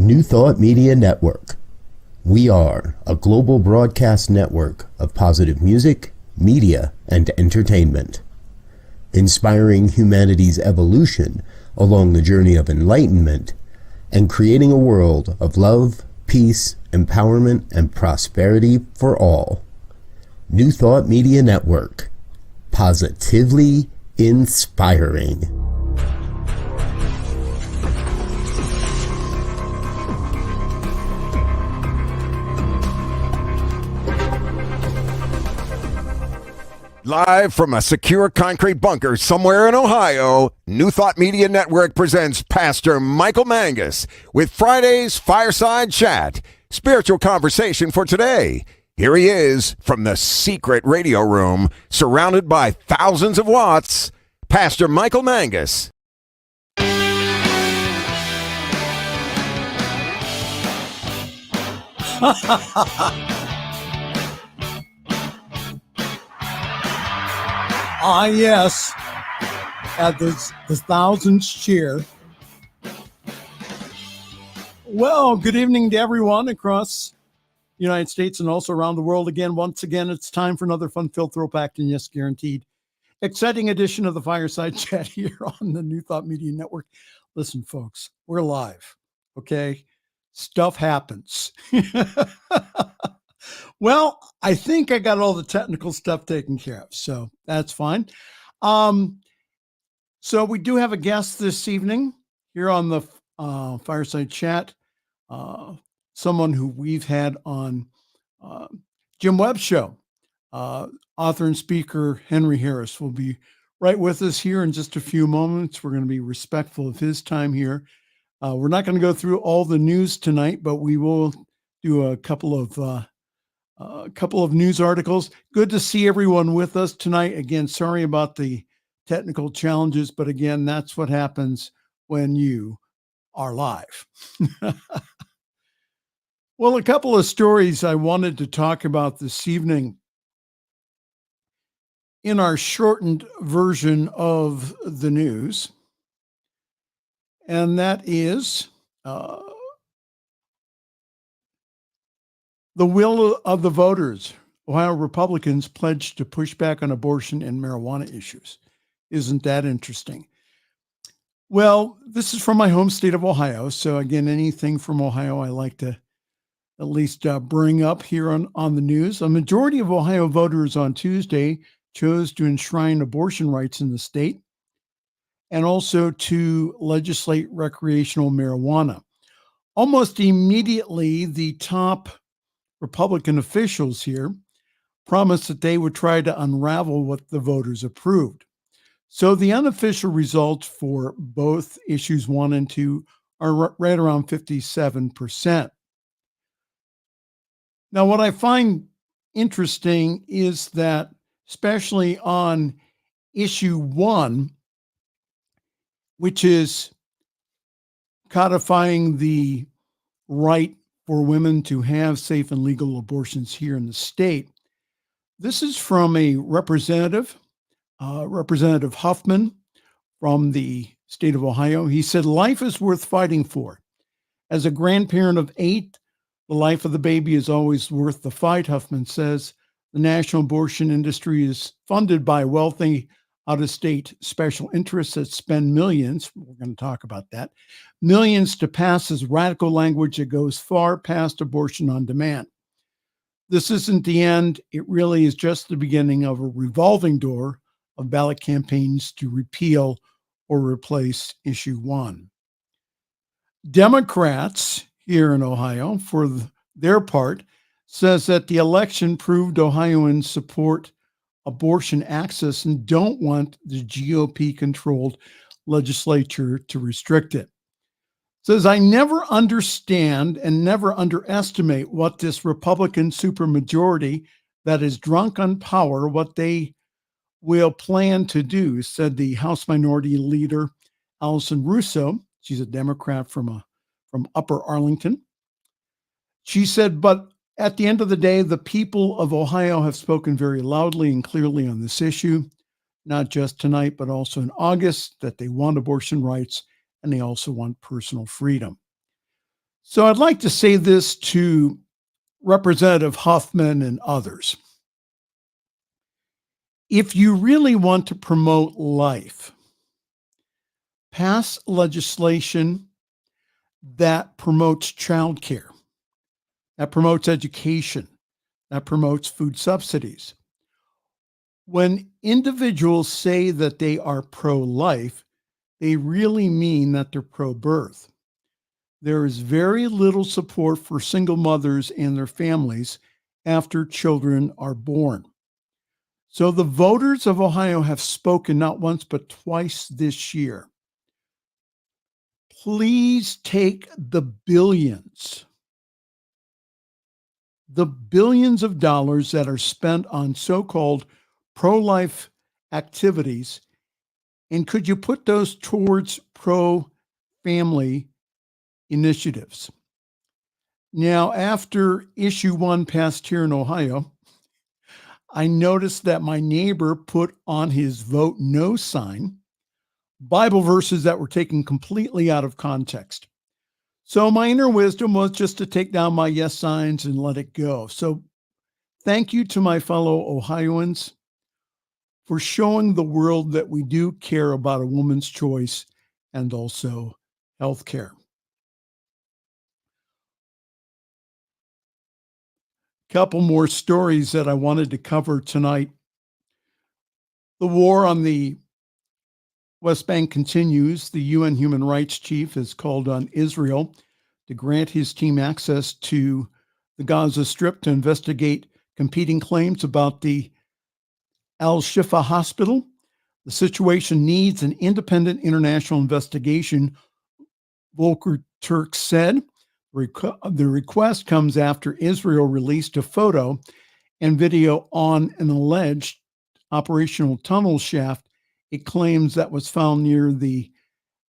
New Thought Media Network. We are a global broadcast network of positive music, media, and entertainment, inspiring humanity's evolution along the journey of enlightenment and creating a world of love, peace, empowerment, and prosperity for all. New Thought Media Network. Positively inspiring. Live from a secure concrete bunker somewhere in Ohio, New Thought Media Network presents Pastor Michael Mangus with Friday's Fireside Chat, spiritual conversation for today. Here he is from the secret radio room, surrounded by thousands of watts, Pastor Michael Mangus. Yes, at the thousands cheer. Well, good evening to everyone across the United States and also around the world. Once again, it's time for another fun-filled throwback and yes, guaranteed exciting edition of the Fireside Chat here on the New Thought Media Network. Listen, folks, we're live, okay? Stuff happens. Well, I think I got all the technical stuff taken care of, so that's fine. So we do have a guest this evening here on the Fireside Chat, someone who we've had on Jim Webb's show. Author and speaker Henry Harris will be right with us here in just a few moments. We're going to be respectful of his time here. We're not going to go through all the news tonight, but we will do a couple of news articles. Good to see everyone with us tonight. Again, sorry about the technical challenges, but again, that's what happens when you are live. Well, a couple of stories I wanted to talk about this evening in our shortened version of the news, and that is the will of the voters. Ohio Republicans pledged to push back on abortion and marijuana issues. Isn't that interesting? Well, this is from my home state of Ohio. So again, anything from Ohio, I like to at least bring up here on the news. A majority of Ohio voters on Tuesday chose to enshrine abortion rights in the state and also to legislate recreational marijuana. Almost immediately, the top Republican officials here promised that they would try to unravel what the voters approved. So the unofficial results for both issues 1 and 2 are right around 57%. Now, what I find interesting is that, especially on issue 1, which is codifying the right for women to have safe and legal abortions here in the state. This is from a representative, Representative Huffman from the state of Ohio. He said, "Life is worth fighting for. As a grandparent of 8, the life of the baby is always worth the fight," Huffman says. The national abortion industry is funded by wealthy out-of-state special interests that spend millions, we're going to talk about that, millions to pass this radical language that goes far past abortion on demand. This isn't the end. It really is just the beginning of a revolving door of ballot campaigns to repeal or replace issue 1. Democrats here in Ohio, for their part, says that the election proved Ohioans support abortion access and don't want the GOP-controlled legislature to restrict it. Says, "I never understand and never underestimate what this Republican supermajority that is drunk on power, what they will plan to do," said the House Minority Leader, Allison Russo. She's a Democrat from Upper Arlington. She said, "But at the end of the day, the people of Ohio have spoken very loudly and clearly on this issue, not just tonight, but also in August, that they want abortion rights and they also want personal freedom." So I'd like to say this to Representative Huffman and others. If you really want to promote life, pass legislation that promotes childcare, that promotes education, that promotes food subsidies. When individuals say that they are pro-life, they really mean that they're pro-birth. There is very little support for single mothers and their families after children are born. So the voters of Ohio have spoken not once but twice this year. Please take the billions of dollars that are spent on so-called pro-life activities, and could you put those towards pro-family initiatives? Now, after issue 1 passed here in Ohio, I noticed that my neighbor put on his vote no sign Bible verses that were taken completely out of context. So my inner wisdom was just to take down my yes signs and let it go. So thank you to my fellow Ohioans for showing the world that we do care about a woman's choice and also health care. Couple more stories that I wanted to cover tonight. The war on the West Bank continues. The UN Human Rights Chief has called on Israel to grant his team access to the Gaza Strip to investigate competing claims about the Al-Shifa hospital. The situation needs an independent international investigation, Volker Turk said. The request comes after Israel released a photo and video on an alleged operational tunnel shaft it claims that was found near the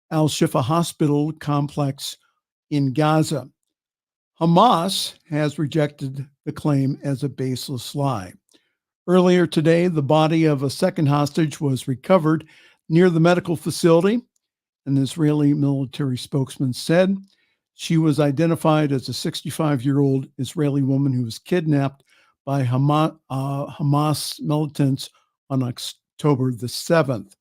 Al-Shifa hospital complex in Gaza. Hamas has rejected the claim as a baseless lie. Earlier today, the body of a second hostage was recovered near the medical facility. An Israeli military spokesman said she was identified as a 65-year-old Israeli woman who was kidnapped by Hamas militants on October the 7th.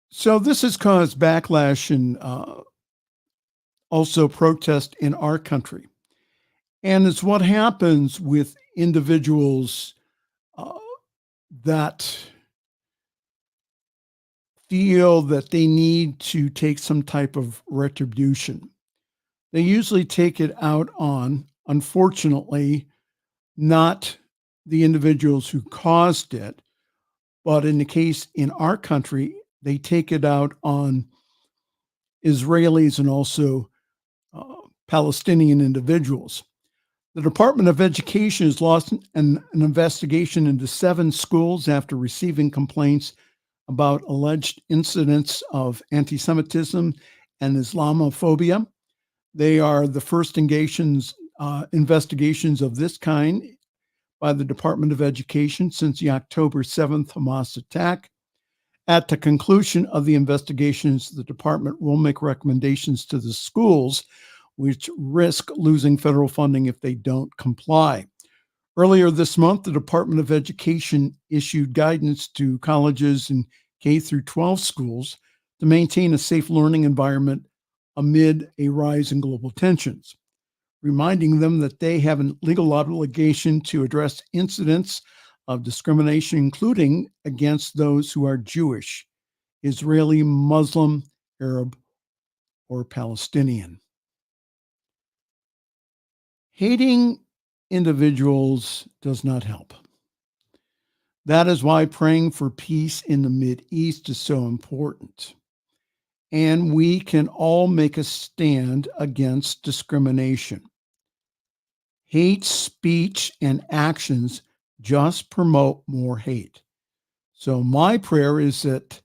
So this has caused backlash and also protest in our country. And it's what happens with individuals that feel that they need to take some type of retribution. They usually take it out on, unfortunately, not the individuals who caused it, but in the case in our country, they take it out on Israelis and also Palestinian individuals. The Department of Education has launched an investigation into 7 schools after receiving complaints about alleged incidents of anti-Semitism and Islamophobia. They are the first investigations of this kind by the Department of Education since the October 7th Hamas attack. At the conclusion of the investigations, the department will make recommendations to the schools, which risk losing federal funding if they don't comply. Earlier this month, the Department of Education issued guidance to colleges and K through 12 schools to maintain a safe learning environment amid a rise in global tensions, reminding them that they have a legal obligation to address incidents of discrimination, including against those who are Jewish, Israeli, Muslim, Arab, or Palestinian. Hating individuals does not help. That is why praying for peace in the Mideast is so important. And we can all make a stand against discrimination. Hate speech and actions just promote more hate. So my prayer is that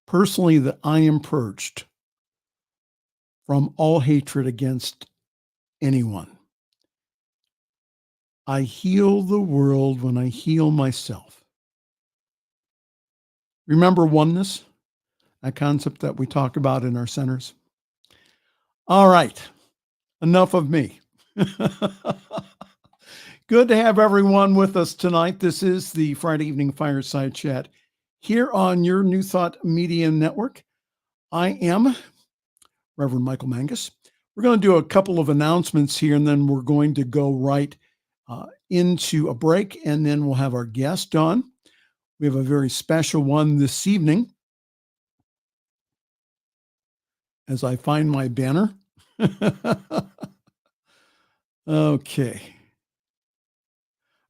personally that I am purged from all hatred against anyone. I heal the world when I heal myself. Remember oneness. a concept that we talk about in our centers. All right, enough of me. Good to have everyone with us tonight. This is the Friday Evening Fireside Chat here on your New Thought Media Network. I am Reverend Michael Mangus. We're going to do a couple of announcements here, and then we're going to go right into a break, and then we'll have our guest on. We have a very special one this evening. As I find my banner. Okay.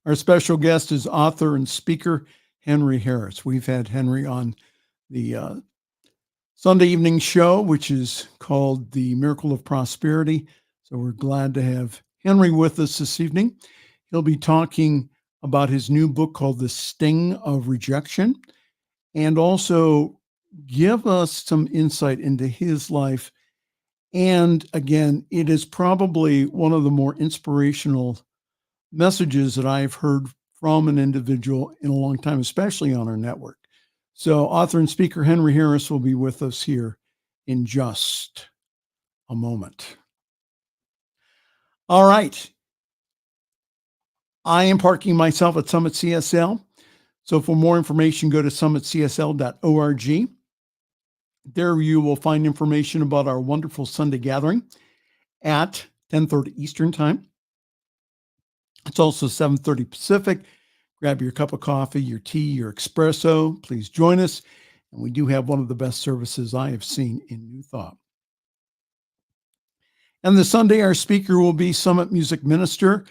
Our special guest is author and speaker Henry Harris. We've had Henry on the Sunday evening show, which is called The Miracle of Prosperity. So we're glad to have Henry with us this evening. He'll be talking about his new book called The Sting of Rejection, and also give us some insight into his life. And again, it is probably one of the more inspirational messages that I've heard from an individual in a long time, especially on our network. So author and speaker Henry Harris will be with us here in just a moment. All right. I am parking myself at Summit CSL. So for more information, go to summitcsl.org. There you will find information about our wonderful Sunday gathering at 10:30 Eastern Time. It's also 7:30 Pacific. Grab your cup of coffee, your tea, your espresso. Please join us. And we do have one of the best services I have seen in New Thought. And this Sunday, our speaker will be Summit Music Minister,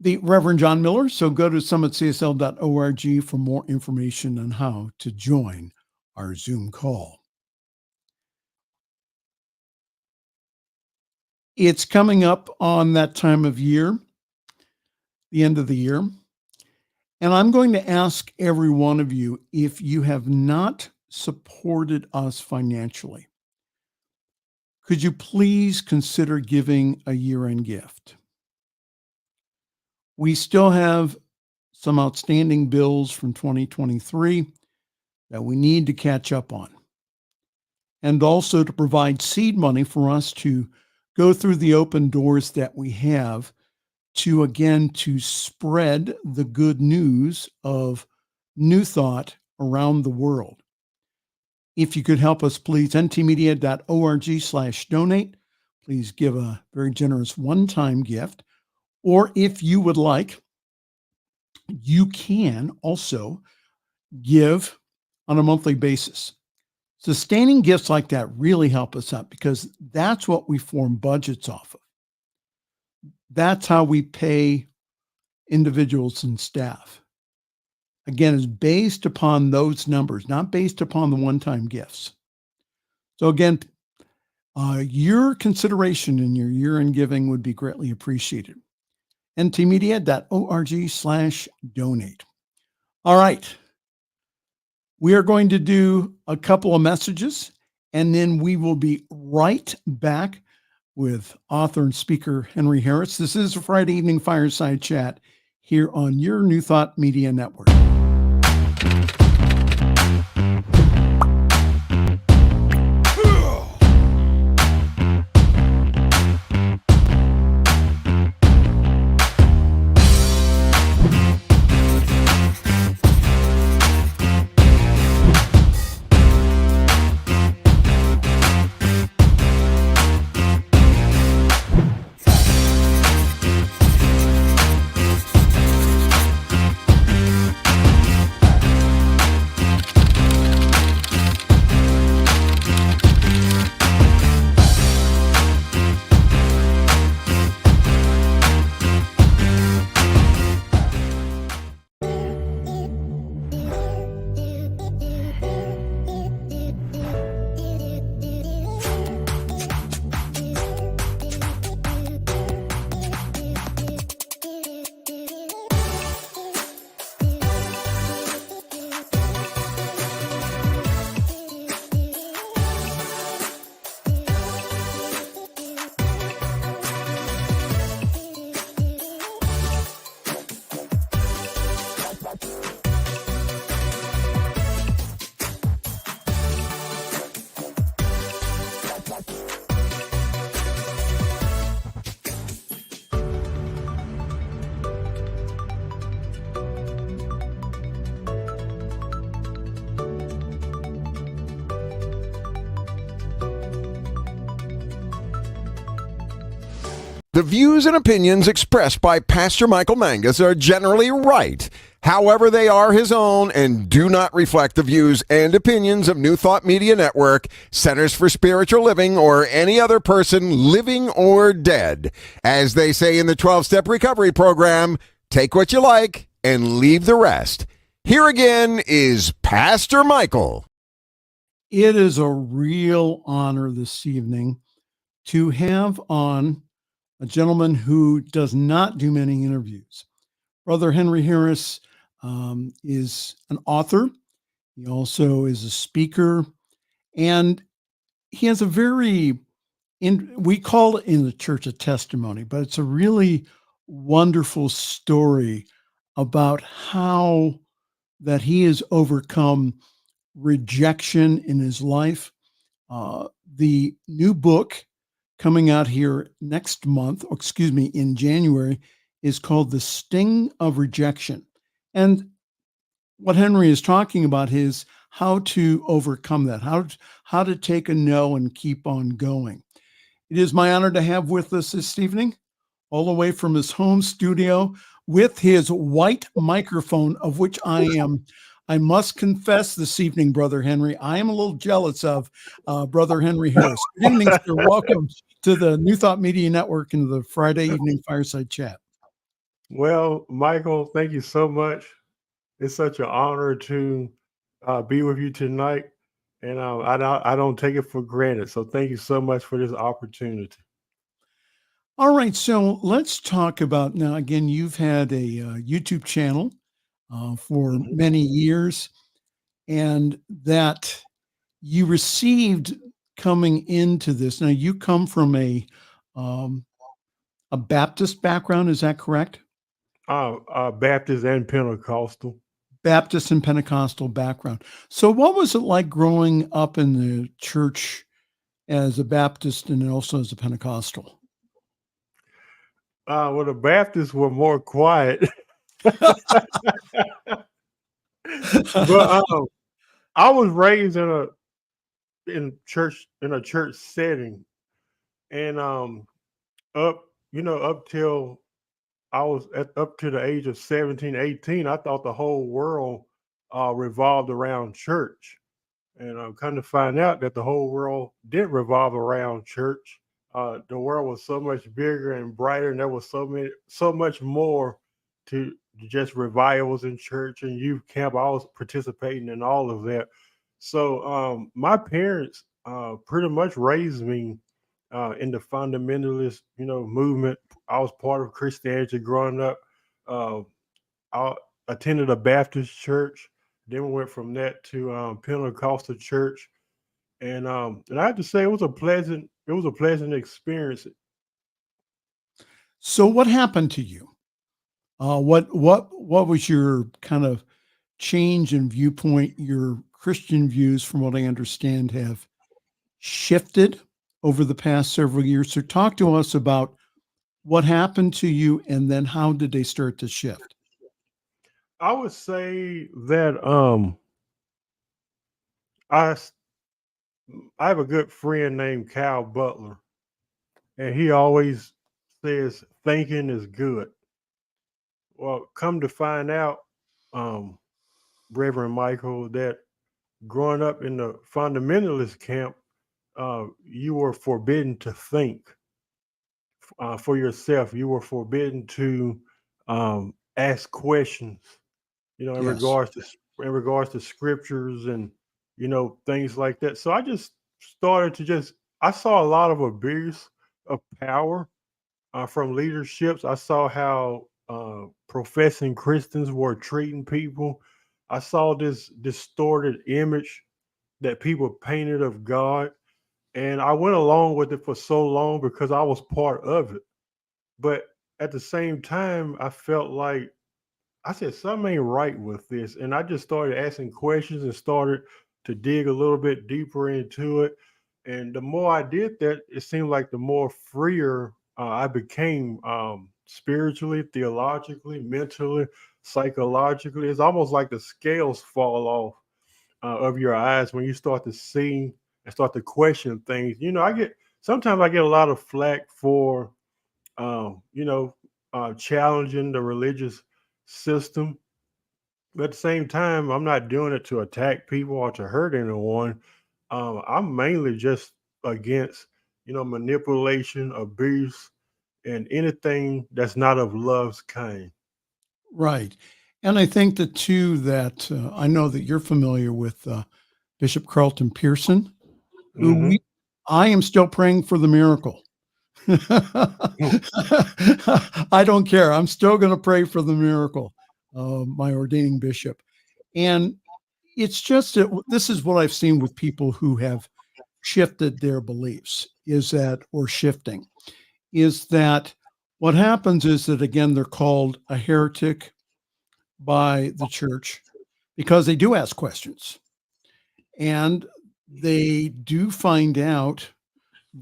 the Reverend John Miller. So go to summitcsl.org for more information on how to join our Zoom call. It's coming up on that time of year, the end of the year. And I'm going to ask every one of you, if you have not supported us financially, could you please consider giving a year-end gift? We still have some outstanding bills from 2023 that we need to catch up on. And also to provide seed money for us to go through the open doors that we have to spread the good news of New Thought around the world. If you could help us, please, ntmedia.org/donate. Please give a very generous one-time gift. Or if you would like, you can also give on a monthly basis. Sustaining gifts like that really help us out because that's what we form budgets off of. That's how we pay individuals and staff. Again, it's based upon those numbers, not based upon the one-time gifts. So again, your consideration in your year-end giving would be greatly appreciated. ntmedia.org/donate. All right. We are going to do a couple of messages, and then we will be right back with author and speaker Henry Harris. This is a Friday Evening Fireside Chat here on your New Thought Media Network. The views and opinions expressed by Pastor Michael Mangus are generally right. However, they are his own and do not reflect the views and opinions of New Thought Media Network, Centers for Spiritual Living, or any other person living or dead. As they say in the 12-Step Recovery Program, take what you like and leave the rest. Here again is Pastor Michael. It is a real honor this evening to have on a gentleman who does not do many interviews. Brother Henry Harris is an author. He also is a speaker, and he has a we call it in the church a testimony, but it's a really wonderful story about how that he has overcome rejection in his life. The new book coming out here next month, in January, is called The Sting of Rejection. And what Henry is talking about is how to overcome that, how to take a no and keep on going. It is my honor to have with us this evening, all the way from his home studio with his white microphone, of which I must confess this evening, Brother Henry, I am a little jealous of Brother Henry Harris. Good evening, sir. Welcome to the New Thought Media Network and the Friday evening Fireside Chat. Well, Michael, thank you so much. It's such an honor to be with you tonight, and I don't take it for granted. So thank you so much for this opportunity. All right, so let's talk about now. Again, you've had a YouTube channel for many years, and that you received coming into this. Now, you come from a Baptist background, is that correct? Baptist and Pentecostal. Baptist and Pentecostal background. So what was it like growing up in the church as a Baptist and also as a Pentecostal? Well, the Baptists were more quiet. But I was raised in a church setting, and up till I was up to the age of 17, 18, I thought the whole world revolved around church. And I'm kind of find out that the whole world didn't revolve around church. The world was so much bigger and brighter, and there was so much more to just revivals in church and youth camp. I was participating in all of that. So my parents pretty much raised me in the fundamentalist, movement. I was part of Christianity growing up. I attended a Baptist church. Then we went from that to Pentecostal church, and I have to say it was a pleasant experience. So what happened to you? What was your kind of change in viewpoint? Your Christian views, from what I understand, have shifted over the past several years. So talk to us about what happened to you, and then how did they start to shift? I would say that I have a good friend named Cal Butler, and he always says thinking is good. Well, come to find out, Reverend Michael, that growing up in the fundamentalist camp, you were forbidden to think for yourself. You were forbidden to ask questions, in Yes. regards to scriptures and things like that. So I just started to I saw a lot of abuse of power from leaderships. I saw how professing Christians were treating people. I saw this distorted image that people painted of God. And I went along with it for so long because I was part of it. But at the same time, I felt like I said something ain't right with this. And I just started asking questions and started to dig a little bit deeper into it. And the more I did that, it seemed like the more freer I became spiritually, theologically, mentally, psychologically. It's almost like the scales fall off of your eyes when you start to see and start to question things. Sometimes I get a lot of flack for challenging the religious system. But at the same time, I'm not doing it to attack people or to hurt anyone. I'm mainly just against, manipulation, abuse, and anything that's not of love's kind. Right. And I think that too that I know that you're familiar with Bishop Carlton Pearson, who Hmm. I am still praying for the miracle. I don't care. I'm still going to pray for the miracle, my ordaining bishop. And it's just that this is what I've seen with people who have shifted their beliefs or shifting, is that what happens is that, again, they're called a heretic by the church because they do ask questions and they do find out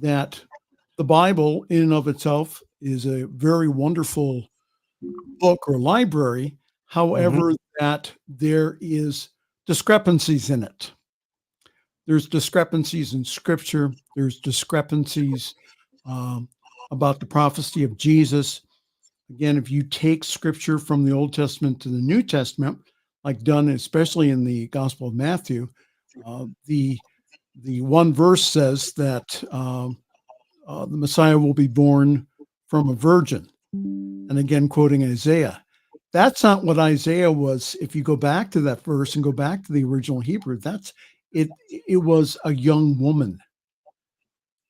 that the Bible in and of itself is a very wonderful book or library. Hmm. However, that there is discrepancies in it. There's discrepancies in scripture. There's discrepancies um, about the prophecy of Jesus. Again, if you take scripture from the Old Testament to the New Testament, like done especially in the Gospel of Matthew, the one verse says that the Messiah will be born from a virgin. And again, quoting Isaiah. That's not what Isaiah was. If you go back to that verse and go back to the original Hebrew, that's it. It was a young woman,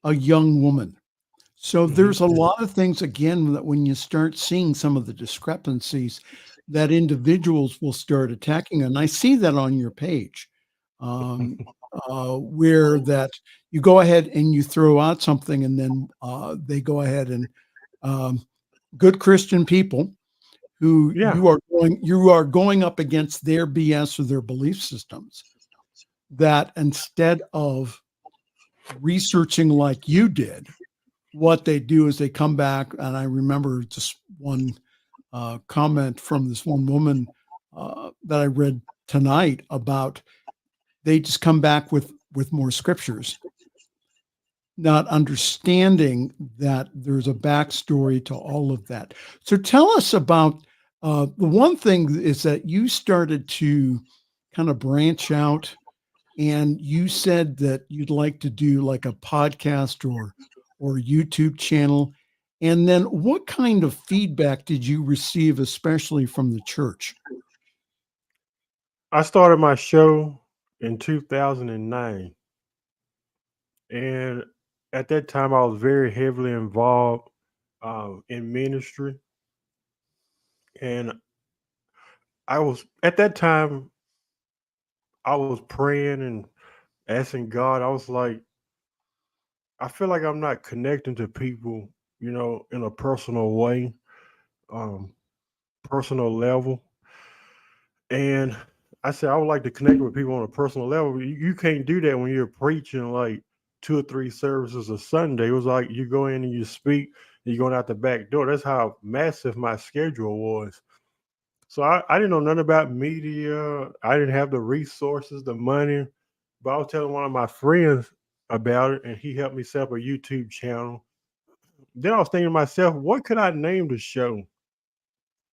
a young woman. So Hmm. there's a lot of things, again, that when you start seeing some of the discrepancies, that individuals will start attacking. And I see that on your page, um, where that you go ahead and you throw out something, and then they go ahead and um, good Christian people who Yeah. you are going up against their BS or their belief systems, that instead of researching like you did, what they do is they come back. And I remember just one comment from this one woman that I read tonight about they just come back with more scriptures, not understanding that there's a backstory to all of that. So tell us about the one thing is that you started to kind of branch out, and you said that you'd like to do like a podcast or YouTube channel. And then what kind of feedback did you receive, especially from the church? I started my show in 2009. And at that time, I was very heavily involved in ministry. And I was, at that time, I was praying and asking God. I was like, I feel like I'm not connecting to people, in a personal way, um, personal level. And I said, I would like to connect with people on a personal level. You can't do that when you're preaching like 2 or 3 services a Sunday. It was like you go in and you speak, and you're going out the back door. That's how massive my schedule was. So I didn't know nothing about media. I didn't have the resources, the money. But I was telling one of my friends about it, and he helped me set up a YouTube channel. Then I was thinking to myself, what could I name the show?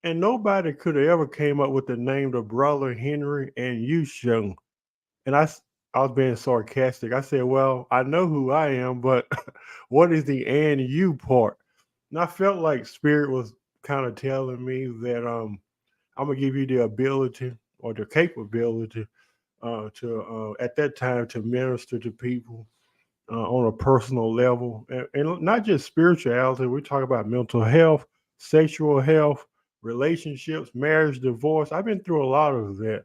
And nobody could have ever came up with the name the Brother Henry and You Show. And I was being sarcastic. I said, well, I know who I am, but what is the and you part? And I felt like Spirit was kind of telling me that I'm gonna give you the ability or the capability to at that time to minister to people on a personal level, and not just spirituality. We talk about mental health, sexual health, relationships, marriage, divorce. I've been through a lot of that,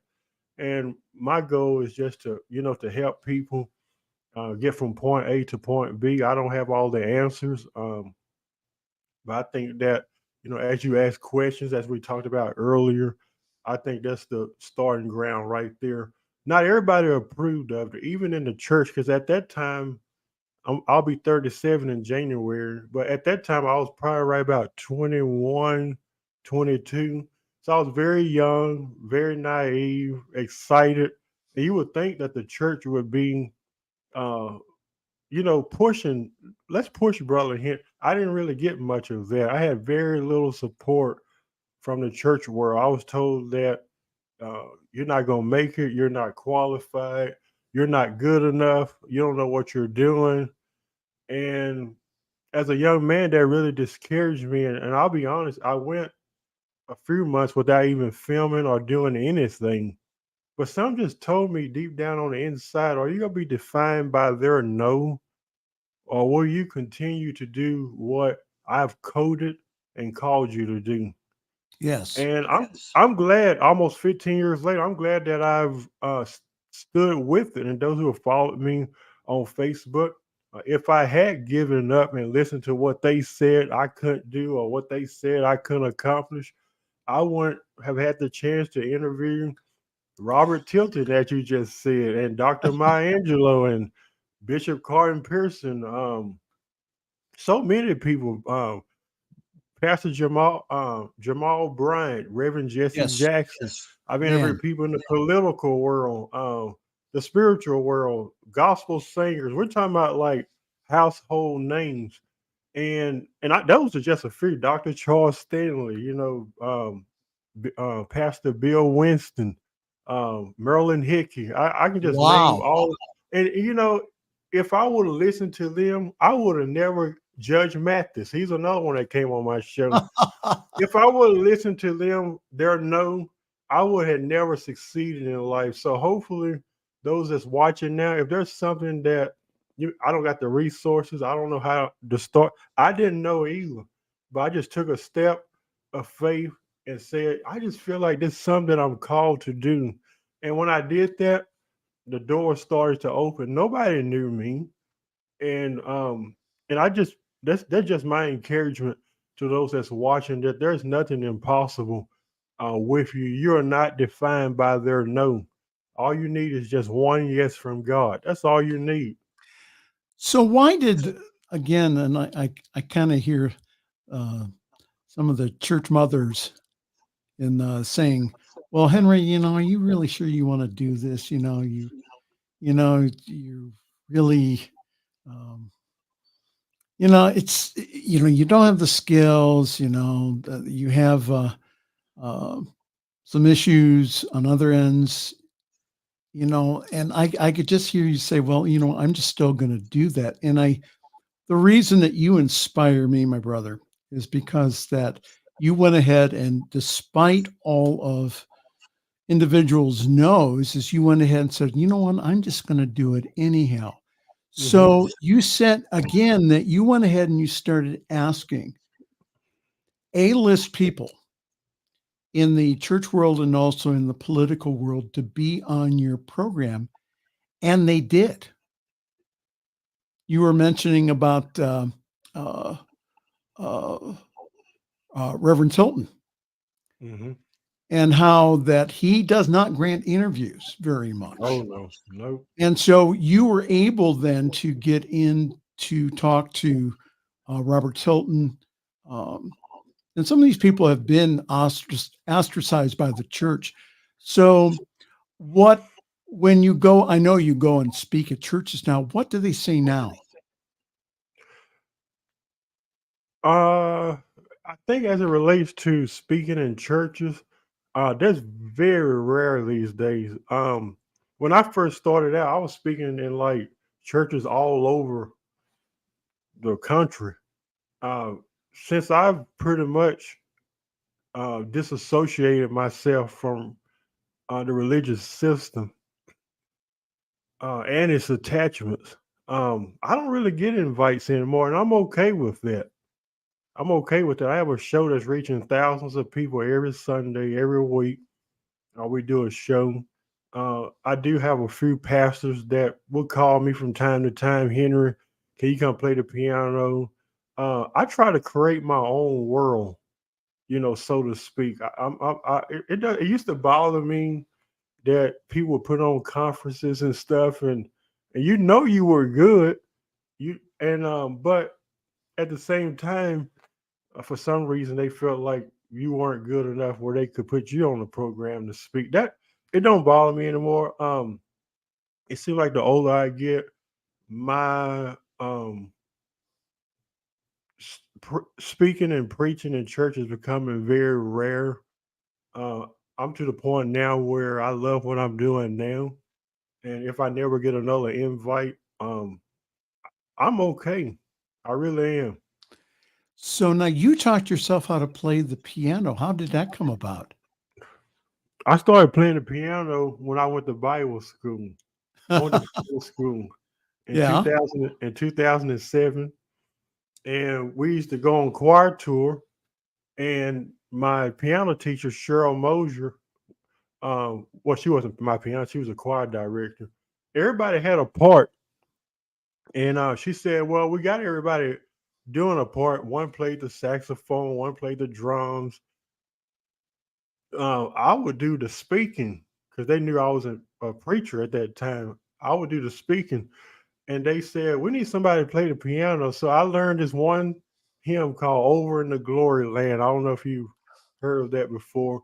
and my goal is just to to help people get from point A to point B. I don't have all the answers, but I think that as you ask questions, as we talked about earlier, I think that's the starting ground right there. Not everybody approved of it, even in the church, because at that time I'll be 37 in January, but at that time I was probably right about 21, 22. So I was very young, very naive, excited. And you would think that the church would be, uh, pushing, let's push Brother Henry. I didn't really get much of that. I had very little support from the church world. I was told that you're not going to make it, you're not qualified, you're not good enough, you don't know what you're doing. And as a young man, that really discouraged me. And I'll be honest, I went a few months without even filming or doing anything. But some just told me deep down on the inside, are you going to be defined by their no? Or will you continue to do what I've coded and called you to do? Yes. And I'm glad almost 15 years later, I'm glad that I've stood with it. And those who have followed me on Facebook, if I had given up and listened to what they said I couldn't do or what they said I couldn't accomplish, I wouldn't have had the chance to interview Robert Tilton that you just said, and Dr. Maya Angelou and Bishop Carden Pearson. So many people. Pastor Jamal Bryant, Reverend Jesse Yes. Jackson. Yes. I've Man. interviewed people in the political world, the spiritual world, gospel singers. We're talking about like household names, and those are just a few. Dr. Charles Stanley, Pastor Bill Winston, Merlin Hickey. I can just name Wow. all. And if I would have listened to them, I would have never Judge Mathis. He's another one that came on my show. If I would have listened to them, their no, I would have never succeeded in life. So hopefully, those that's watching now, if there's something that I don't got the resources, I don't know how to start. I didn't know either, but I just took a step of faith and said, I just feel like this is something that I'm called to do. And when I did that, the door started to open. Nobody knew me, and I just that's just my encouragement to those that's watching, that there's nothing impossible with you. You are not defined by their no. All you need is just one yes from God. That's all you need. So why did, again, and I kind of hear uh, some of the church mothers in saying, "Well, Henry, are you really sure you want to do this? You really, um, you don't have the skills. You have uh, some issues on other ends. And I could just hear you say, well, I'm just still going to do that. And the reason that you inspire me, my brother, is because that you went ahead and despite all of individuals' no's, is you went ahead and said, you know what, I'm just going to do it anyhow. Hmm. So you said again that you went ahead and you started asking A-list people in the church world and also in the political world to be on your program, and they did. You were mentioning about uh, uh, Reverend Tilton Hmm. and how that he does not grant interviews very Oh much. no, no. And so you were able then to get in to talk to Robert Tilton. Um, and some of these people have been ostracized by the church. So, what, when you go, I know you go and speak at churches now, what do they say now? Uh, I think as it relates to speaking in churches, that's very rare these days. When I first started out, I was speaking in like churches all over the country. Uh, since I've pretty much disassociated myself from the religious system and its attachments, I don't really get invites anymore, and I'm okay with that. I'm okay with that. I have a show that's reaching thousands of people every Sunday, every week. We do a show. I do have a few pastors that will call me from time to time. Henry, can you come play the piano? I try to create my own world, so to speak. It used to bother me that people would put on conferences and stuff, and you were good, but at the same time, for some reason they felt like you weren't good enough where they could put you on the program to speak. That it don't bother me anymore. It seems like the older I get, my speaking and preaching in church is becoming very rare. Uh, I'm to the point now where I love what I'm doing now, and if I never get another invite, I'm okay. I really am. So now you taught yourself how to play the piano. How did that come about? I started playing the piano when I went to Bible school. I went to Bible school in Yeah. 2007, and we used to go on choir tour. And my piano teacher, Cheryl Mosier, well, she wasn't my piano; she was a choir director. Everybody had a part, and she said, "Well, we got everybody doing a part. One played the saxophone, one played the drums. I would do the speaking because they knew I was a preacher at that time. I would do the speaking, and they said we need somebody to play the piano. So I learned this one hymn called "Over in the Glory Land." I don't know if you heard of that before.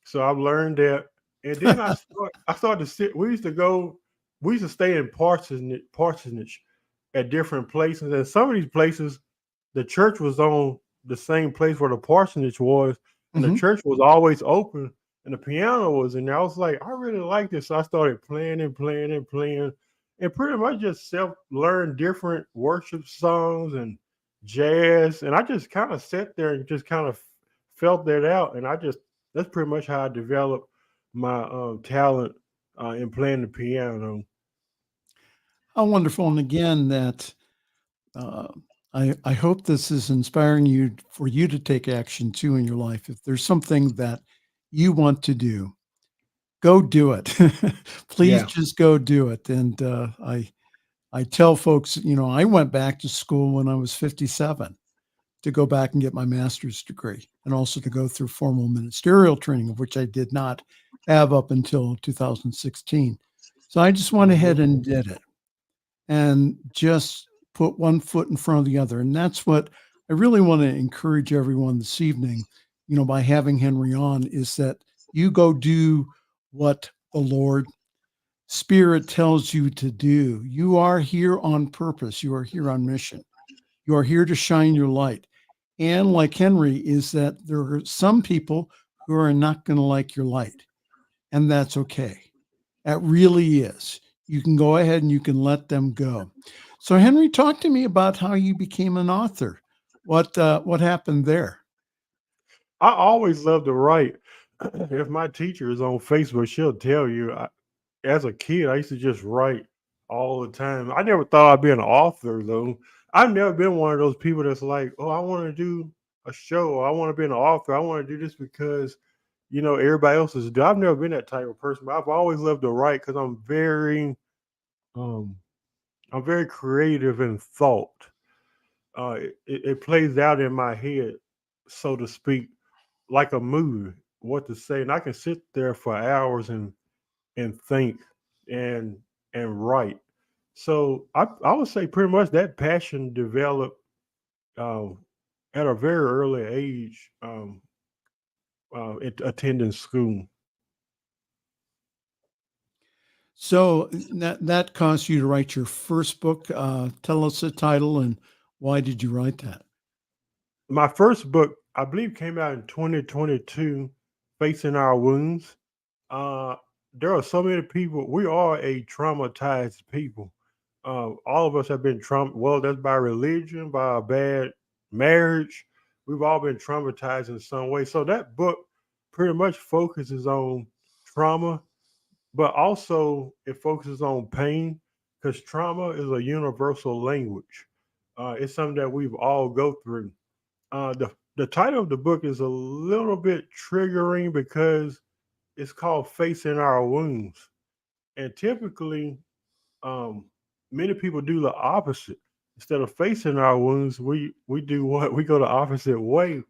So I've learned that, and then I started to sit. We used to stay in parsonage at different places, and some of these places, the church was on the same place where the parsonage was, and the Hmm. church was always open, and the piano was in there. I was like, I really like this. So I started playing and playing and playing, and pretty much just self learned different worship songs and jazz, and I just kind of sat there and just kind of felt that out, and that's pretty much how I developed my talent in playing the piano. How wonderful. And again, that uh, I hope this is inspiring you for you to take action too in your life. If there's something that you want to do, go do it. Please Yeah. just go do it. And I tell folks, I went back to school when I was 57 to go back and get my master's degree and also to go through formal ministerial training, of which I did not have up until 2016. So I just went Mhm. ahead and did it and just put one foot in front of the other. And that's what I really want to encourage everyone this evening, by having Henry on, is that you go do what the Lord Spirit tells you to do. You are here on purpose. You are here on mission. You are here to shine your light. And like Henry, is that there are some people who are not going to like your light, and that's okay. That really is. You can go ahead and you can let them go. So, Henry, talk to me about how you became an author. What happened there? I always love to write. If my teacher is on Facebook, she'll tell you. As a kid, I used to just write all the time. I never thought I'd be an author though. I've never been one of those people that's like, oh, I want to do a show. Or I want to be an author. I want to do this because everybody else is doing. I've never been that type of person. But I've always loved to write because um I'm very creative in thought. It plays out in my head, so to speak, like a movie. What to say, and I can sit there for hours and think and write. So I would say pretty much that passion developed um, at a very early age, attending school. So that caused you to write your first book. Tell us the title and why did you write that? My first book, I believe, came out in 2022, Facing Our Wounds. Uh, there are so many people. We are a traumatized people. All of us have been traumatized. Well, that's by religion, by a bad marriage. We've all been traumatized in some way. So that book pretty much focuses on trauma, but also it focuses on pain because trauma is a universal language. It's something that we've all go through. The title of the book is a little bit triggering because it's called Facing Our Wounds. And typically, um, many people do the opposite. Instead of facing our wounds, we do what? We go the opposite way.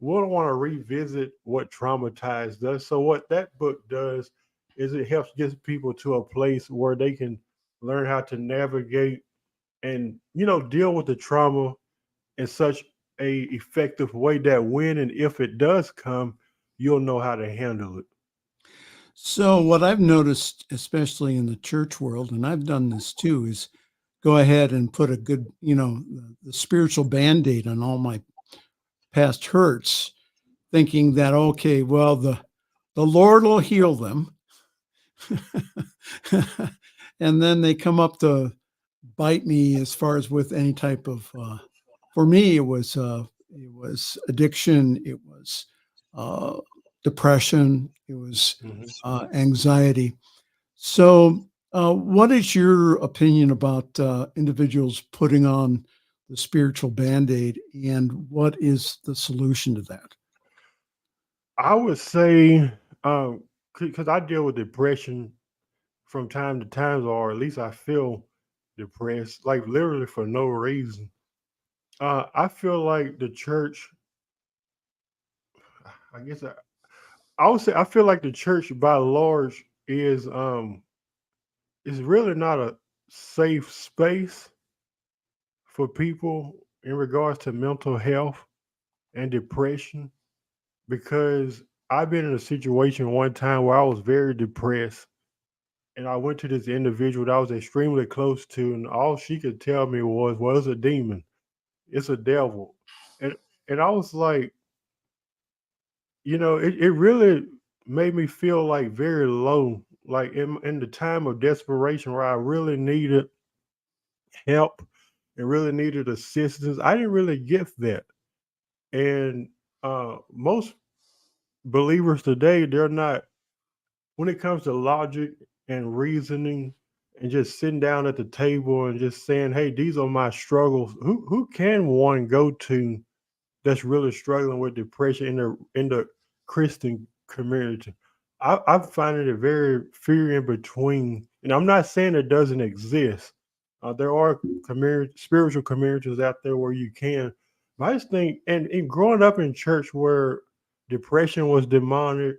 We don't want to revisit what traumatized us. So what that book does is it helps get people to a place where they can learn how to navigate and deal with the trauma in such a effective way that when and if it does come, you'll know how to handle it. So what I've noticed, especially in the church world, and I've done this too, is go ahead and put a good, the spiritual Band-Aid on all my past hurts, thinking that, okay, well, the Lord will heal them. And then they come up to bite me as far as with any type of, for me, it was addiction. It was depression. It was anxiety. So what is your opinion about individuals putting on the spiritual Band-Aid, and what is the solution to that? I would say, because I deal with depression from time to time, or at least I feel depressed, like literally for no reason. I feel like the church, I guess I would say, I feel like the church by large is really not a safe space for people in regards to mental health and depression, because I've been in a situation one time where I was very depressed, and I went to this individual that I was extremely close to, and all she could tell me was, "Well, it's a demon, it's a devil," and I was like, it really made me feel like very low, like in the time of desperation where I really needed help and really needed assistance. I didn't really get that, and most believers today, they're not, when it comes to logic and reasoning and just sitting down at the table and just saying, "Hey, these are my struggles." Who can one go to that's really struggling with depression in the Christian community? I'm finding it very few in between, and I'm not saying it doesn't exist. There are spiritual communities out there where you can. But I just think, and growing up in church where depression was demonic,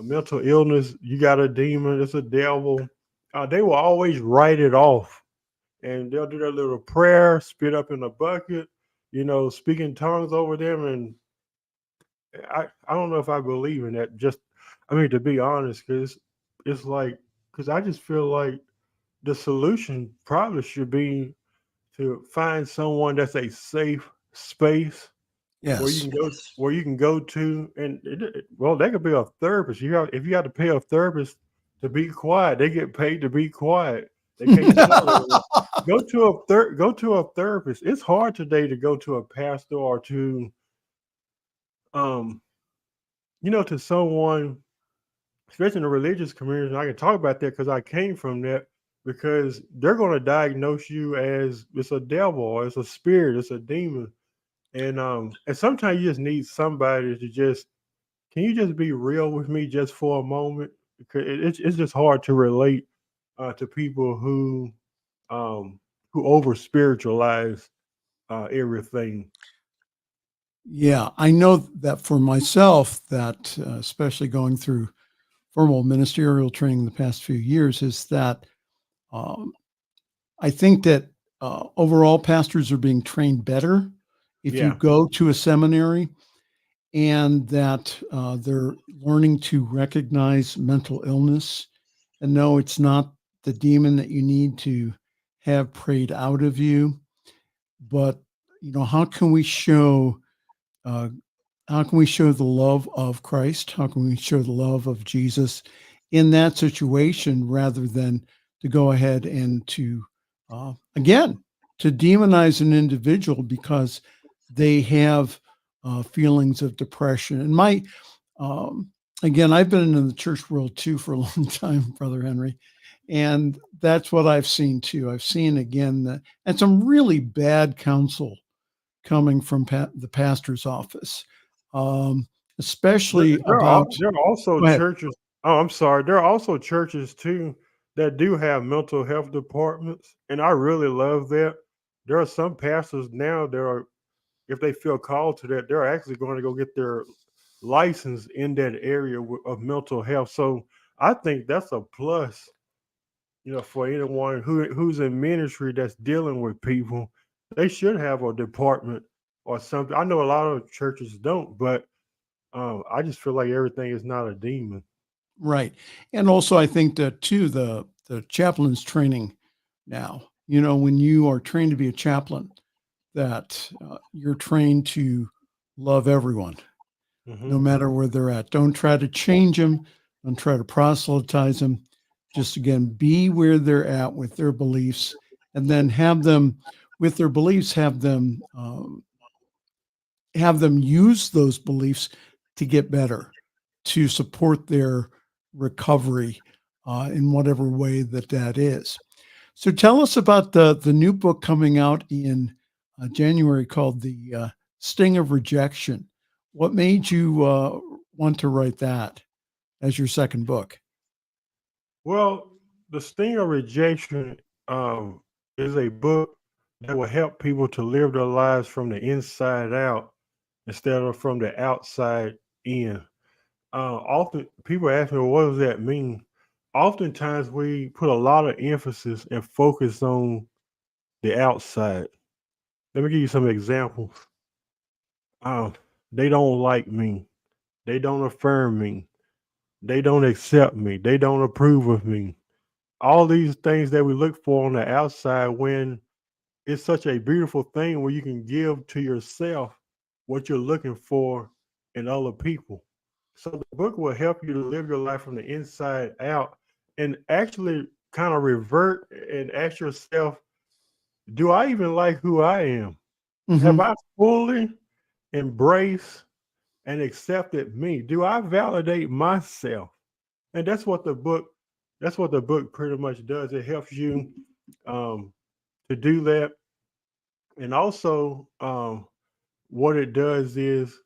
mental illness, you got a demon, it's a devil. They will always write it off, and they'll do their little prayer, spit up in a bucket, speak in tongues over them. And I don't know if I believe in that. Just, I mean, to be honest, because it's like, because I just feel like the solution probably should be to find someone that's a safe space where you Yes. can go, to, and well, they could be a therapist. If you got to pay a therapist to be quiet, they get paid to be quiet. They can't tell it. Go to a therapist. It's hard today to go to a pastor or to um to someone, especially in the religious community. And I can talk about that because I came from that. Because they're going to diagnose you as it's a devil, or it's a spirit, it's a demon, and sometimes you just need somebody to just, can you just be real with me just for a moment? Because it's just hard to relate to people um, who over spiritualize everything. Yeah, I know that for myself, that especially going through formal ministerial training the past few years, is that um, I think that overall pastors are being trained better if you Yeah. go to a seminary, and that they're learning to recognize mental illness and know it's not the demon that you need to have prayed out of you, but how can we show uh, the love of Christ? How can we show the love of Jesus in that situation, rather than to go ahead and to, again, to demonize an individual because they have feelings of depression? And um, again, I've been in the church world too for a long time, Brother Henry. And that's what I've seen too. I've seen again that, and some really bad counsel coming from the pastor's office, um, There, especially there are about. there are also Go ahead. churches. Oh, I'm sorry. There are also churches too that do have mental health departments, and I really love that. There are some pastors now that are, if they feel called to that, they're actually going to go get their license in that area of mental health. So I think that's a plus, for anyone who's in ministry that's dealing with people. They should have a department or something. I know a lot of churches don't, but I just feel like everything is not a demon. Right. And also, I think that too, the chaplain's training now. when you are trained to be a chaplain, that you're trained to love everyone, no matter where they're at. Don't try to change them. Don't try to proselytize them. Just again, be where they're at with their beliefs, and then have them, with their beliefs, have them use those beliefs to get better, to support their recovery in whatever way that is. So tell us about the new book coming out in January called The Sting of Rejection. What made you want to write that as your second book? Well, The Sting of Rejection is a book that will help people to live their lives from the inside out instead of from the outside in. Often people ask me, well, what does that mean? Oftentimes we put a lot of emphasis and focus on the outside. Let me give you some examples. Um, they don't like me. They don't affirm me. They don't accept me. They don't approve of me. All these things that we look for on the outside, when it's such a beautiful thing where you can give to yourself what you're looking for in other people. So the book will help you to live your life from the inside out and actually kind of revert and ask yourself, do I even like who I am? Have I fully embraced and accepted me? Do I validate myself? And that's what the book pretty much does. It helps you to do that. And also what it does is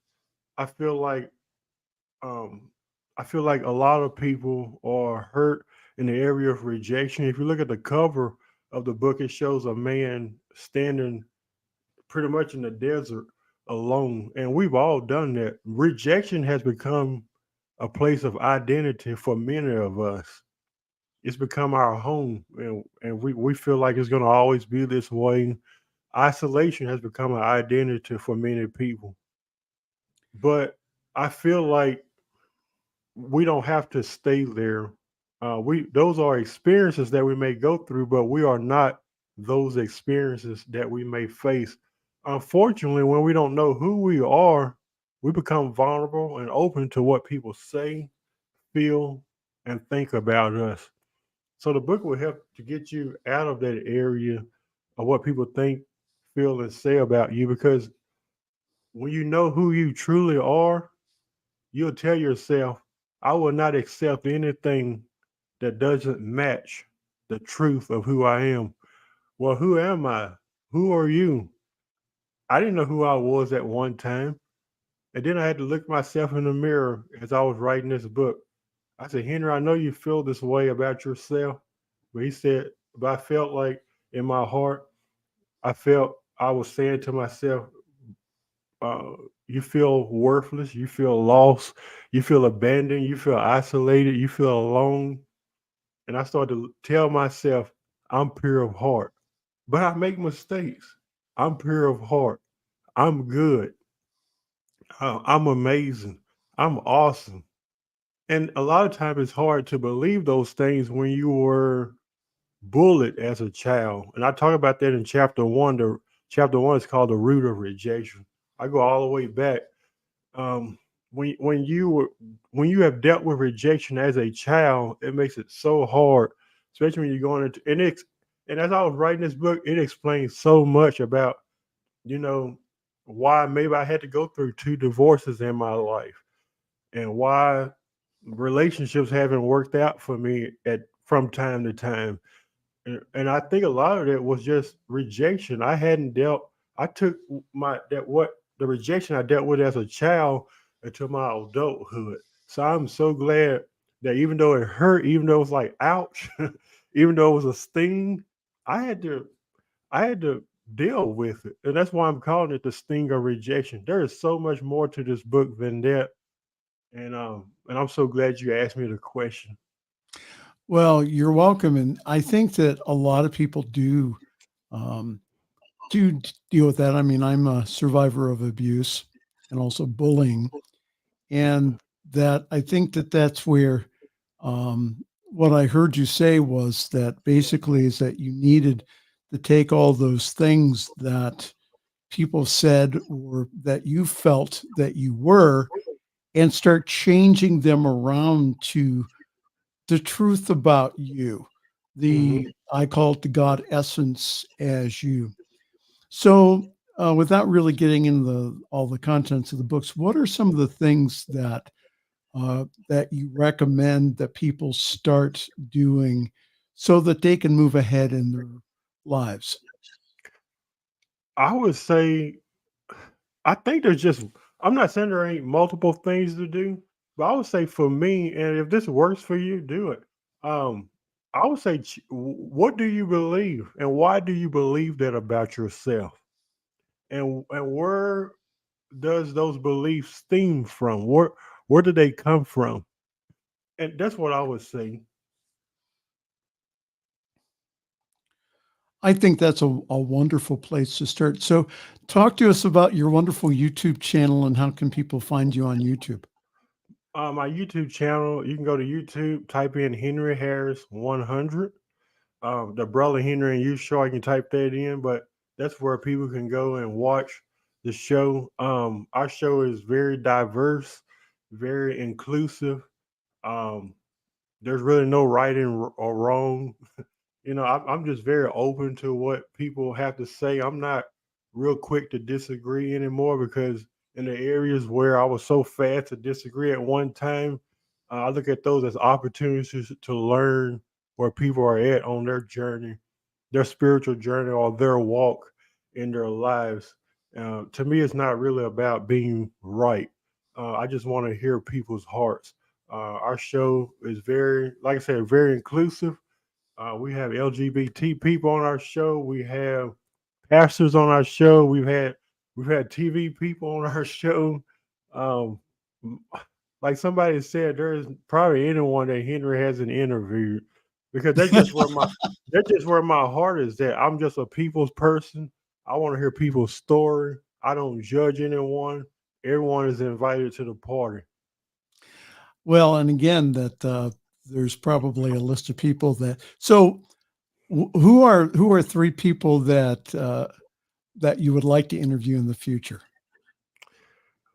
I feel like um, I feel like a lot of people are hurt in the area of rejection. If you look at the cover of the book, it shows a man standing pretty much in the desert alone. And we've all done that. Rejection has become a place of identity for many of us. It's become our home, and we feel like it's going to always be this way. Isolation has become an identity for many people. But I feel like we don't have to stay there. We Those are experiences that we may go through, but we are not those experiences that we may face. Unfortunately, when we don't know who we are, we become vulnerable and open to what people say, feel, and think about us. So the book will help to get you out of that area of what people think, feel, and say about you, because when you know who you truly are, you'll tell yourself, I will not accept anything that doesn't match the truth of who I am. Well, who am I? Who are you? I didn't know who I was at one time. And then I had to look myself in the mirror as I was writing this book. I said, Henry, I know you feel this way about yourself. But he said, but I felt like in my heart, I felt I was saying to myself, uh, you feel worthless, you feel lost, you feel abandoned, you feel isolated, you feel alone. And I started to tell myself, I'm pure of heart, but I make mistakes. I'm pure of heart. I'm good. I'm amazing. I'm awesome. And a lot of times it's hard to believe those things when you were bullied as a child. And I talk about that in chapter one. Chapter one is called The Root of Rejection. I go all the way back. Um, when you have dealt with rejection as a child, it makes it so hard, especially when you're going into and as I was writing this book, it explains so much about, you know, why maybe I had to go through two divorces in my life, and why relationships haven't worked out for me at from time to time. And I think a lot of it was just rejection. I took my that what the rejection I dealt with as a child into my adulthood. So I'm so glad that even though it hurt, even though it was like ouch, even though it was a sting, I had to I had to deal with it. And that's why I'm calling it the sting of rejection. There is so much more to this book than that. And I'm so glad you asked me the question. Well, you're welcome. And I think that a lot of people um, do deal with that. I mean, I'm a survivor of abuse and also bullying. And that I think that that's where what I heard you say was that basically is that you needed to take all those things that people said or that you felt that you were and start changing them around to the truth about you. Hmm. I call it the God essence as you. So, without really getting into all the contents of the books, what are some of the things that you recommend that people start doing so that they can move ahead in their lives? I would say, I think there's just, I'm not saying there ain't multiple things to do, but I would say for me, and if this works for you, do it. Um, I would say, what do you believe, and why do you believe that about yourself, and where does those beliefs stem from? Where do they come from? And that's what I would say. I think that's a wonderful place to start. So, talk to us about your wonderful YouTube channel and how can people find you on YouTube? My YouTube channel, you can go to YouTube, type in Henry Harris 100. The Brother Henry and You Show, I can type that in, but that's where people can go and watch the show. Our show is very diverse, very inclusive. Um, there's really no right or wrong. I'm just very open to what people have to say. I'm not real quick to disagree anymore because in the areas where I was so fast to disagree at one time, I look at those as opportunities to learn where people are at on their journey, their spiritual journey, or their walk in their lives. To me, it's not really about being right. I just want to hear people's hearts. Our show is very, like I said, very inclusive. We have LGBT people on our show. We have pastors on our show. We've had TV people on our show. Um, m- like somebody said, there is probably anyone that Henry hasn't interviewed because that's just where my heart is at. I'm just a people's person. I want to hear people's story. I don't judge anyone. Everyone is invited to the party. Well, and again, that there's probably a list of people that. So, who are three people that you would like to interview in the future?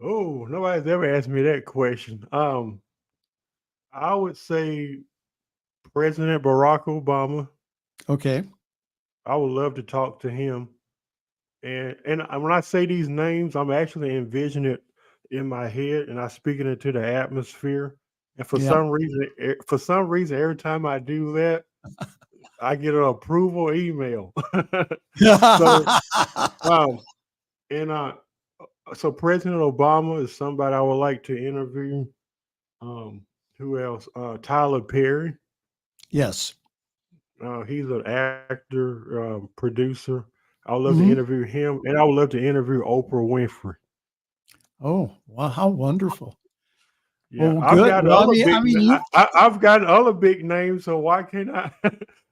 Oh, nobody's ever asked me that question. I would say President Barack Obama. Okay. I would love to talk to him. And when I say these names, I'm actually envisioning it in my head, and I speak it into the atmosphere. And for Yeah. some reason, every time I do that, I get an approval email. so, um, and so President Obama is somebody I would like to interview. Um, who else? Tyler Perry. Yes. He's an actor, producer. I would love to Hmm. interview him, and I would love to interview Oprah Winfrey. Oh, wow, how wonderful. Yeah, Well, I've good. got Well, other I big. mean, you I've got other big names, so why can't I?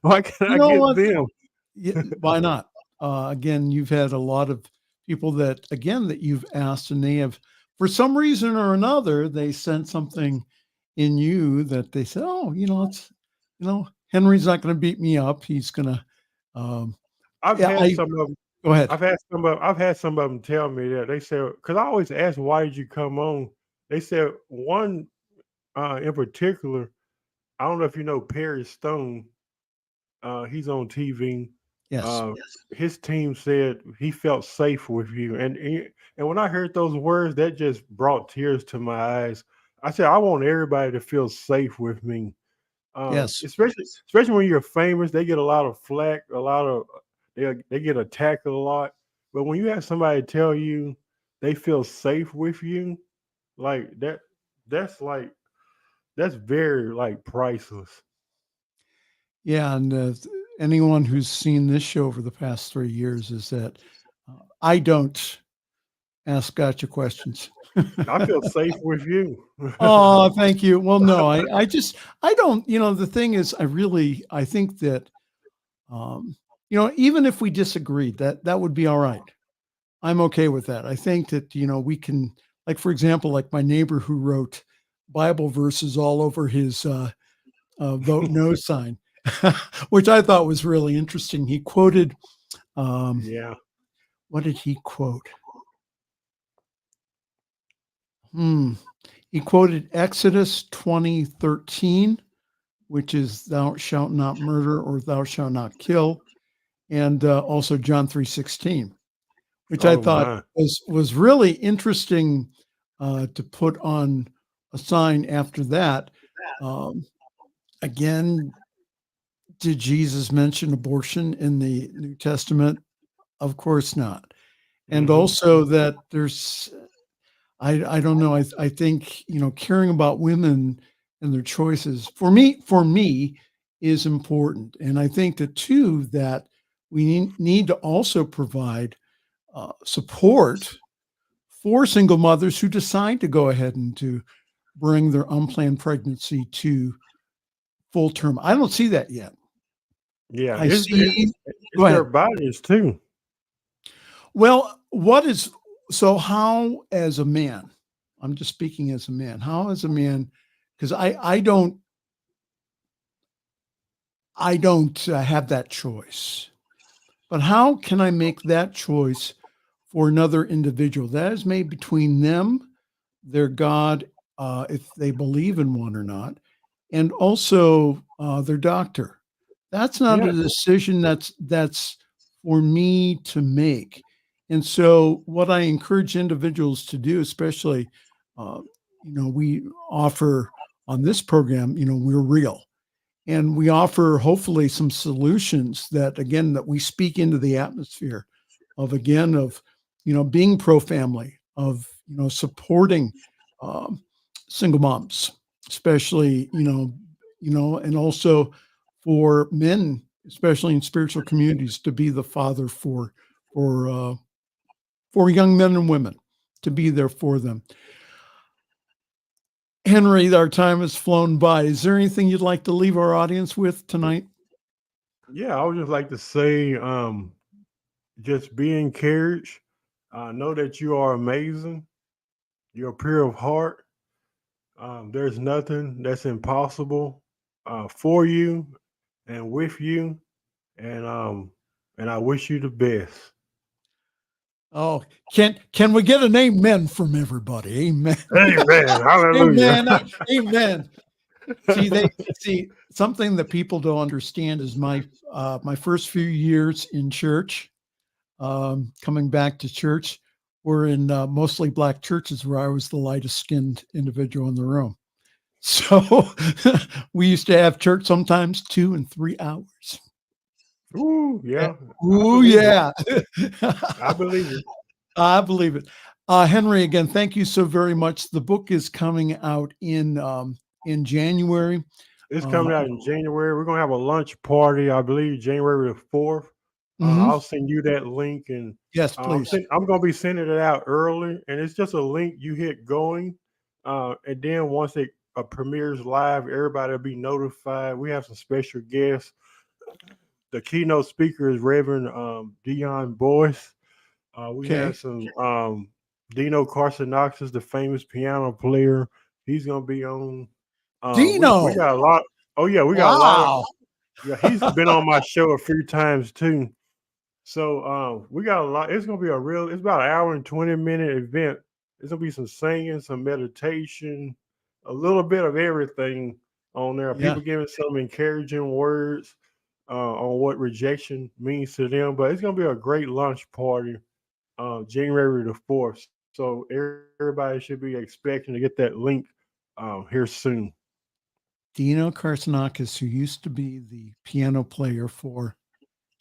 Why can't you I know get what? them? Why not? Again, you've had a lot of people that, again, that you've asked, and they have, for some reason or another, they sent something in you that they said, "Oh, Henry's not going to beat me up. He's going to." Um, I've yeah, had I some of them. go ahead. I've had some of them tell me that they said because I always ask why did you come on. They said one in particular. I don't know if you know Perry Stone. He's on TV. Yes, Uh, his team said he felt safe with you, and when I heard those words, that just brought tears to my eyes. I said I want everybody to feel safe with me, yes, especially when you're famous. They get a lot of flack, a lot of they get attacked a lot. But when you have somebody tell you they feel safe with you, like that, that's like that's very like priceless. yeah. And anyone who's seen this show over the past 3 years is that I don't ask gotcha questions. I feel safe with you. Oh, thank you. Well, no, I don't, the thing is, I think that, even if we disagreed, that would be all right. I'm okay with that. I think that, we can, like, for example, like my neighbor who wrote Bible verses all over his vote no sign. which I thought was really interesting. He quoted, Yeah. what did he quote? He quoted Exodus 20:13, which is thou shalt not murder or thou shalt not kill, and also John 3:16, which I Oh thought my. was really interesting to put on a sign after that. Again, did Jesus mention abortion in the New Testament? Of course not. And Mhm. also that there's, I don't know. I think, caring about women and their choices for me is important. And I think that too, that we need to also provide support for single mothers who decide to go ahead and to bring their unplanned pregnancy to full term. I don't see that yet. Yeah, I see. it's Go their ahead. bodies too. Well, how as a man, I'm just speaking as a man, how as a man, because I don't have that choice, but how can I make that choice for another individual? That is made between them, their God, if they believe in one or not, and also their doctor. That's not a Yeah. decision that's for me to make. And so, what I encourage individuals to do, especially, uh, we offer on this program, we're real, and we offer hopefully some solutions that, again, that we speak into the atmosphere of, again, of being pro family, of supporting um, single moms, especially and also for men, especially in spiritual communities, to be the father for uh, for young men and women, to be there for them. Henry, our time has flown by. Is there anything you'd like to leave our audience with tonight? Yeah, I would just like to say, just be encouraged. Know that you are amazing. You're pure of heart. There's nothing that's impossible for you and with you, and I wish you the best. Oh, can we get an amen from everybody? Amen. Amen. Hallelujah. Amen. Amen. See something that people don't understand is my first few years in church, coming back to church, were in mostly black churches where I was the lightest skinned individual in the room. So we used to have church sometimes 2 and 3 hours. Ooh, yeah. I Ooh, believe it. yeah. I believe it. I believe it. Henry, again, thank you so very much. The book is coming out in January. It's Uh, coming out in January. We're gonna have a lunch party, I believe, January the 4th. mhm. I'll send you that link, and Yes, please. I'm gonna be sending it out early, and it's just a link you hit going, and then once it premieres live, everybody will be notified. We have some special guests. The keynote speaker is Reverend Dion Boyce. We Okay. have some Dino Carsonoxus, the famous piano player. He's gonna be on. We Dino. got a lot. Oh yeah, we got a lot of. Wow. Yeah, he's been on my show a few times too. So we got a lot. It's gonna be a real. It's about an hour and 20-minute event. There's gonna be some singing, some meditation, a little bit of everything on there. Yeah. People giving some encouraging words on what rejection means to them. But it's gonna be a great lunch party, January the 4th. So everybody should be expecting to get that link here soon. Dino Carcinakis, who used to be the piano player for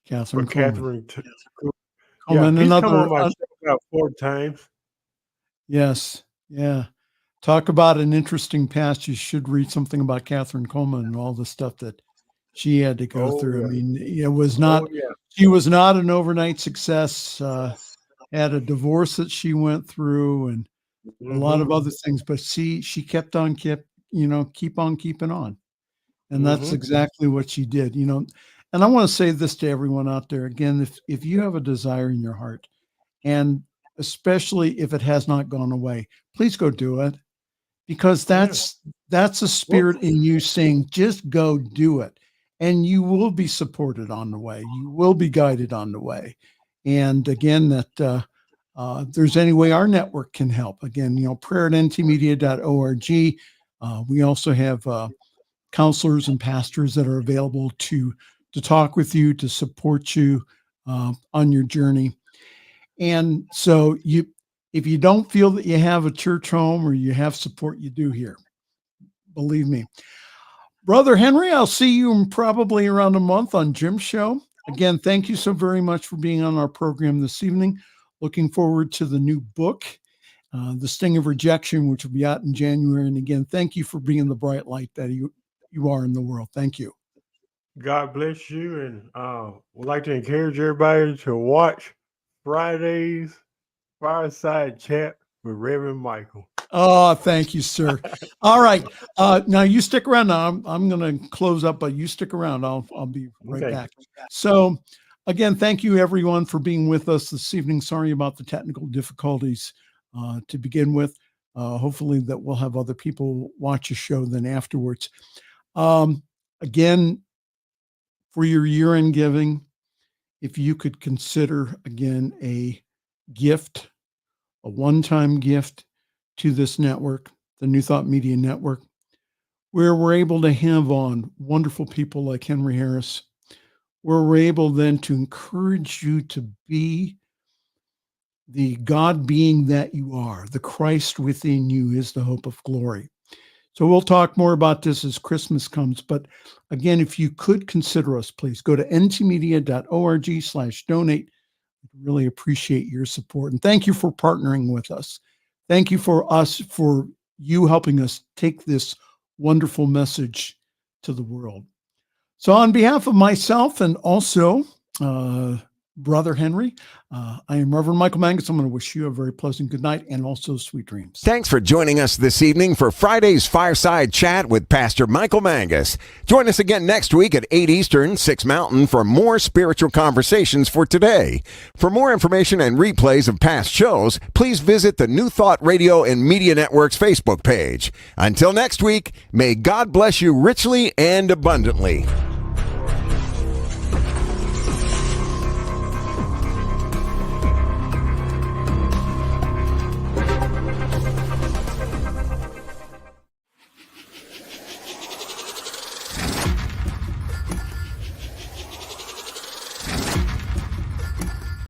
For Catherine Coleman. Catherine, yeah, Coleman, he's come on another, my show about 4 times. yes. Yeah. Talk about an interesting past. You should read something about Catherine Coleman and all the stuff that she had to go Oh through. I yeah, mean, oh yeah. she was not an overnight success, had a divorce that she went through and a lot Mm-hmm. of other things, but she kept on, keep on keeping on. And that's Mm-hmm. exactly what she did, And I want to say this to everyone out there again, if you have a desire in your heart, and especially if it has not gone away, please go do it, because Yeah. that's a Well, spirit in you saying, just go do it. and you will be supported on the way. You will be guided on the way. And again, that there's any way our network can help. Again, prayer at ntmedia.org. We also have counselors and pastors that are available to talk with you, to support you on your journey. And so if you don't feel that you have a church home or you have support, you do here. Believe me. Brother Henry, I'll see you in probably around a month on Jim's show. Again, thank you so very much for being on our program this evening. Looking forward to the new book, The Sting of Rejection, which will be out in January. And again, thank you for being the bright light that you are in the world. Thank you. God bless you. And would like to encourage everybody to watch Friday's Fireside Chat with Reverend Michael. Oh, thank you, sir. All right. Now you stick around. Now I'm going to close up, but you stick around. I'll be right back. So again, thank you everyone for being with us this evening. Sorry about the technical difficulties to begin with. Hopefully that we'll have other people watch the show then afterwards. Again, for your year-end giving, if you could consider again a gift, a one-time gift to this network, the New Thought Media Network, where we're able to have on wonderful people like Henry Harris, where we're able then to encourage you to be the God being that you are. The Christ within you is the hope of glory. So we'll talk more about this as Christmas comes. But again, if you could consider us, please go to ntmedia.org/donate. Really appreciate your support. And thank you for partnering with us. Thank you for you helping us take this wonderful message to the world. So on behalf of myself and also Brother Henry, I am Reverend Michael Mangus. I'm going to wish you a very pleasant good night and also sweet dreams. Thanks for joining us this evening for Friday's Fireside Chat with Pastor Michael Mangus. Join us again next week at 8 Eastern, 6 Mountain for more spiritual conversations for today. For more information and replays of past shows, please visit the New Thought Radio and Media Network's Facebook page. Until next week, may God bless you richly and abundantly.